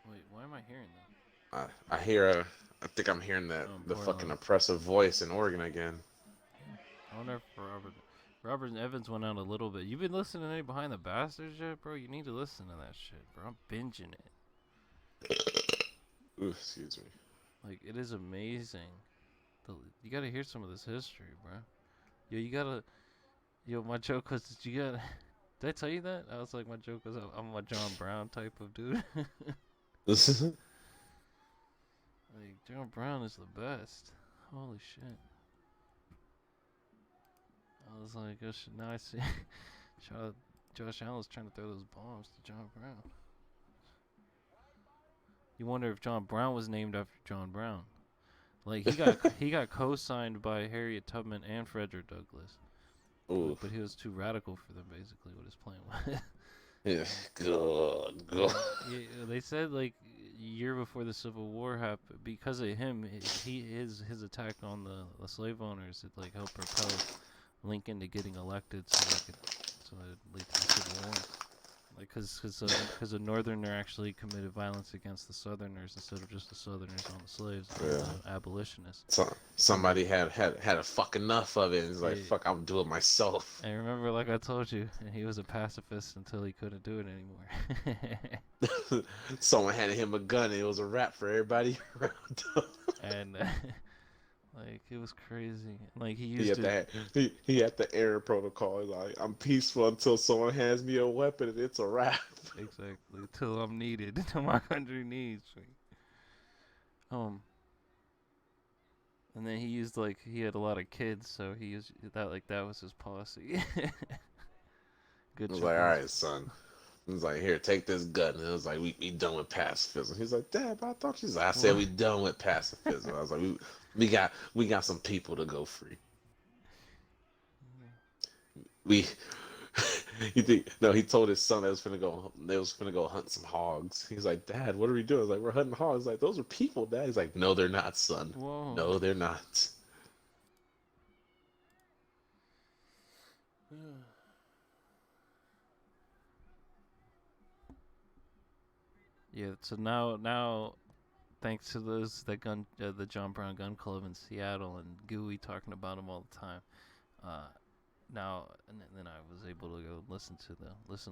Wait, why am I hearing that? I think I'm hearing the Portland. fucking oppressive voice in Oregon again. I wonder if Robert Evans went out a little bit. You been listening to any Behind the Bastards yet, bro? You need to listen to that shit, bro. I'm binging it. Ooh, excuse me. Like, it is amazing. You gotta hear some of this history, bro. My joke was, did I tell you that? I was like, my joke was, I'm a John Brown type of dude. Like, John Brown is the best. Holy shit. I was like, oh shit, now I see Josh Allen's trying to throw those bombs to John Brown. You wonder if John Brown was named after John Brown. Like, he got co-signed by Harriet Tubman and Frederick Douglass. Ooh. But he was too radical for them, basically, with his plan. Yeah, good. Yeah, they said, like, a year before the Civil War happened, because of him, his attack on the slave owners, it, like, helped propel Lincoln to getting elected, so it lead to the Civil War. Like, because a Northerner actually committed violence against the Southerners instead of just the Southerners on the slaves, the abolitionists. So somebody had a fuck enough of it, and he's like, Yeah. fuck, I'll do it myself. And remember, like I told you, he was a pacifist until he couldn't do it anymore. Someone handed him a gun, and it was a wrap for everybody around him. And like, it was crazy. Like, he used He had the air protocol. He's like, I'm peaceful until someone hands me a weapon, and it's a wrap. Exactly, until I'm needed, until my country needs me. And then he had a lot of kids, so he used that was his policy. Good. I was like, all right, son. He was like, here, take this gun. And it was like, we done with pacifism. He's like, Dad, but I thought you said. I said we done with pacifism. I was like, we got some people to go free. He told his son they was finna go hunt some hogs. He's like, Dad, what are we doing? I was like, we're hunting hogs. He's like, those are people, Dad. He's like, no, they're not, son. Whoa. No, they're not. Yeah. So now, thanks to the John Brown Gun Club in Seattle and Gooey talking about him all the time. Now and then I was able to go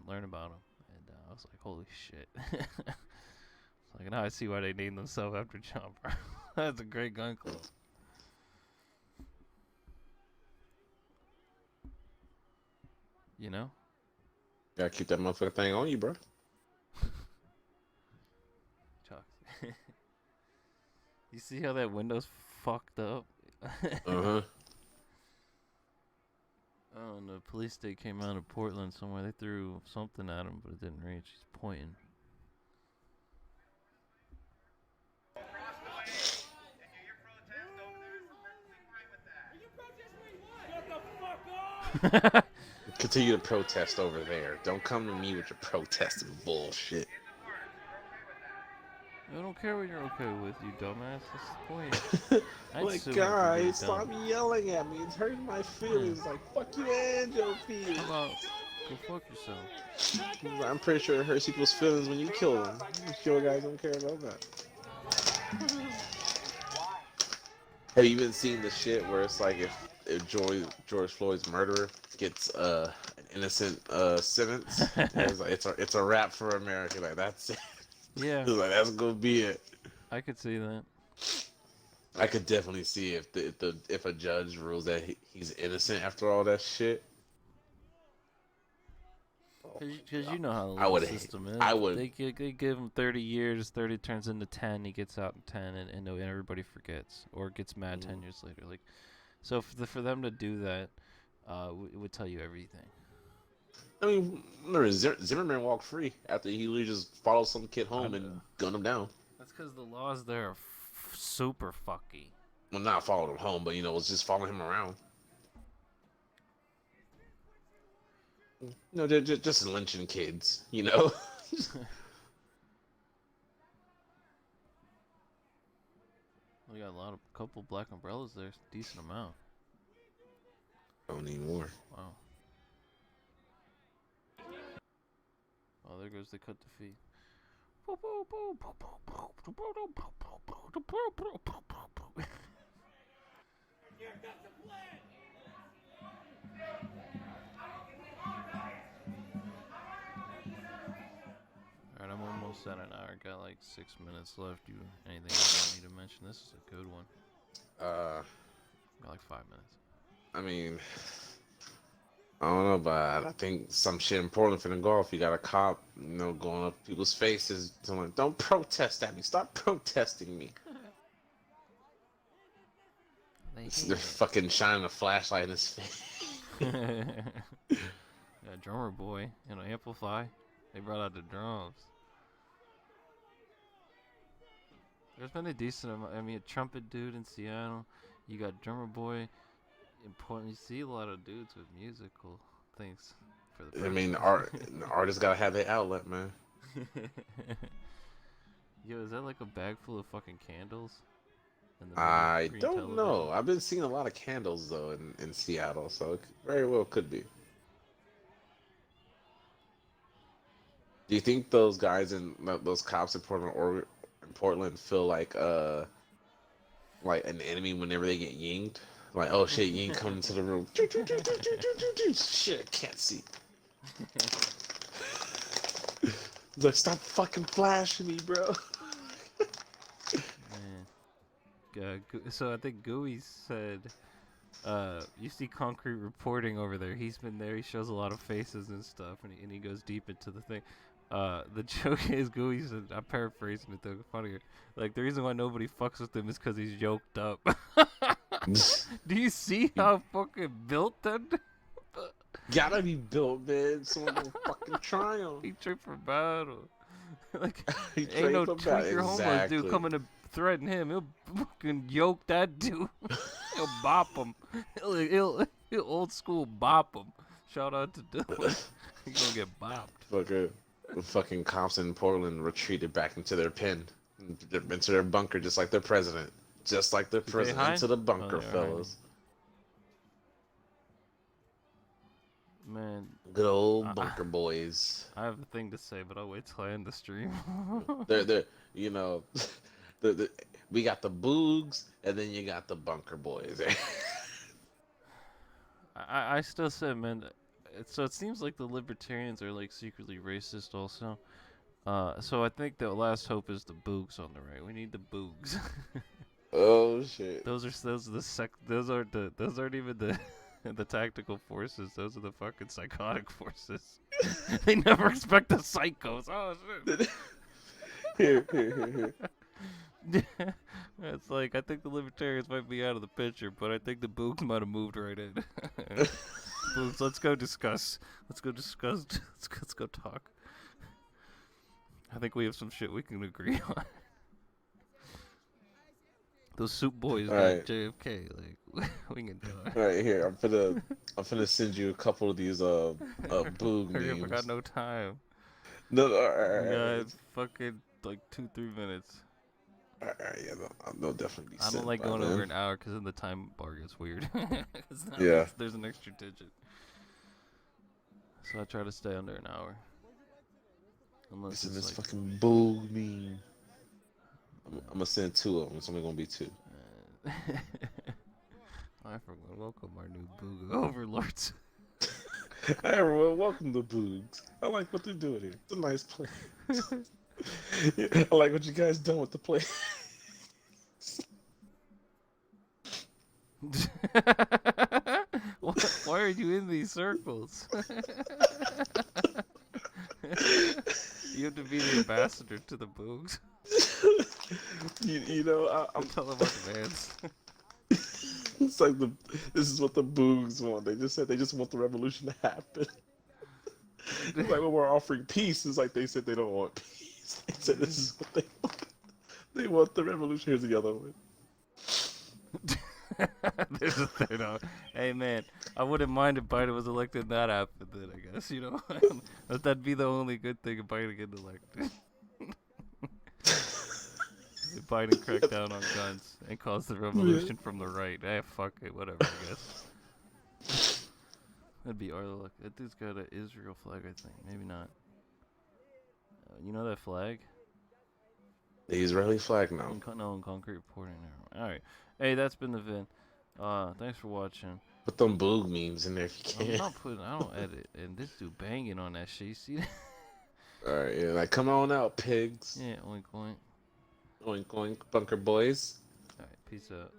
learn about him, and I was like, holy shit. It's like now I see why they named themselves after John Brown. That's a great gun club. You know? Gotta keep that motherfucking thing on you, bro. Chuck. You see how that window's fucked up? Uh-huh. Oh, and the police state came out of Portland somewhere. They threw something at him, but it didn't reach. He's pointing. Continue to protest over there. Don't come to me with your protesting bullshit. I don't care what you're okay with, you dumbass. That's the point. I'd Like, sue him for being guys, dumb. stop yelling at me. It's hurting my feelings. Like, fuck you and your feelings. How about go fuck yourself? I'm pretty sure it hurts people's feelings when you kill them. You sure guys don't care about that. Have you even seen the shit where it's like if George Floyd's murderer gets an innocent sentence, it's a wrap for America. Like that's it. Yeah. Like that's gonna be it. I could see that. I could definitely see if a judge rules that he's innocent after all that shit. Because you know how the I would- system is. I would- They give him 30 years. 30 turns into 10. He gets out in 10, and everybody forgets or gets mad 10 years later. Like, so for them to do that, it would tell you everything. I mean, remember Zimmerman walked free after he literally just followed some kid home and gunned him down. That's because the laws there are super fucky. Well, not followed him home, but was just following him around. No, they're just lynching kids, We got a couple black umbrellas there, decent amount. Don't need more. Wow. Oh, there goes the cut the fee. Alright, I'm almost at an hour. Got like 6 minutes left. Anything you want me to mention? This is a good one. Got like 5 minutes. I mean, I don't know, but I think some shit in Portland finna go off. You got a cop, going up people's faces, telling, "Don't protest at me. Stop protesting me." They're fucking shining a flashlight in his face. Yeah, drummer boy, Amplify. They brought out the drums. There's been a decent amount. I mean, a trumpet dude in Seattle. You got drummer boy. Important. You see a lot of dudes with musical things for the. I mean, artists gotta have their outlet, man. Yo, is that like a bag full of fucking candles? I don't know. I've been seeing a lot of candles though in Seattle, so it very well could be. Do you think those guys those cops in Portland feel like an enemy whenever they get yinged? Like, oh shit, Ying coming into the room. Shit, can't see. He's like, stop fucking flashing me, bro. So I think Gooey said, you see Concrete reporting over there. He's been there. He shows a lot of faces and stuff, and he goes deep into the thing. The joke is Gooey said, I'm paraphrasing it though, funnier. Like, the reason why nobody fucks with him is because he's yoked up. Do you see how fucking built that? Gotta be built, man. Someone gonna fucking try him. He trained for battle. Like, He ain't no trained for battle. tweaker homeless Exactly. dude coming to threaten him. He'll fucking yoke that dude. He'll bop him. He'll old school bop him. Shout out to Dylan. He's gonna get bopped. The fucking cops in Portland retreated back into their pen, into their bunker, just like their president. Just like their president, into the bunker, fellas. Man, Good old bunker boys. I have a thing to say, but I'll wait till I end the stream. They're you know, we got the Boogs, and then you got the bunker boys. I still say, man. So it seems like the libertarians are like secretly racist, also. So I think the last hope is the Boogs on the right. We need the Boogs. Oh shit. Those are the those aren't even the the tactical forces. Those are the fucking psychotic forces. They never expect the psychos. Oh shit. Here. It's like I think the libertarians might be out of the picture, but I think the Boogs might have moved right in. Boogs, let's go discuss. Let's go discuss. Let's go talk. I think we have some shit we can agree on. Those soup boys got Alright. JFK. Like we can do it. All right, here. I'm finna send you a couple of these Boog Hurry up, I memes. got no time. No, We alright. got fucking like 2-3 minutes. Alright, yeah, they'll definitely be I sent don't like by going then. over an hour because then the time bar gets weird. Yeah. There's an extra digit. So I try to stay under an hour. Unless Listen, it's this like, fucking Boog meme. I'm gonna send 2 of them. It's only gonna be 2. I forgot. Welcome our new Booga overlords. Hi everyone, welcome to Boogs. I like what they're doing here. It's a nice place. I like what you guys done with the place. Why are you in these circles? You have to be the ambassador to the Boogs. you know, I'm Tell them our demands. It's like this is what the Boogs want. They just said they just want the revolution to happen. It's like when we're offering peace, it's like they said they don't want peace. They said this is what they want. They want the revolution. Here's the other one. There's a third out. Hey man, I wouldn't mind if Biden was elected and that happened then, I guess, you know? That'd be the only good thing if Biden get elected. If Biden cracked down on guns and caused the revolution from the right. Fuck it, whatever, I guess. That'd be our luck. That dude's got an Israel flag, I think. Maybe not. You know that flag? The Israeli flag now. No, in concrete reporting. Alright. Hey, that's been the vid. Thanks for watching. Put them Boog memes in there if you I'm can. not putting. I don't edit. And this dude banging on that shit. You see that? Alright, yeah, like come on out, pigs. Yeah, oink oink. Oink oink, bunker boys. Alright, peace out.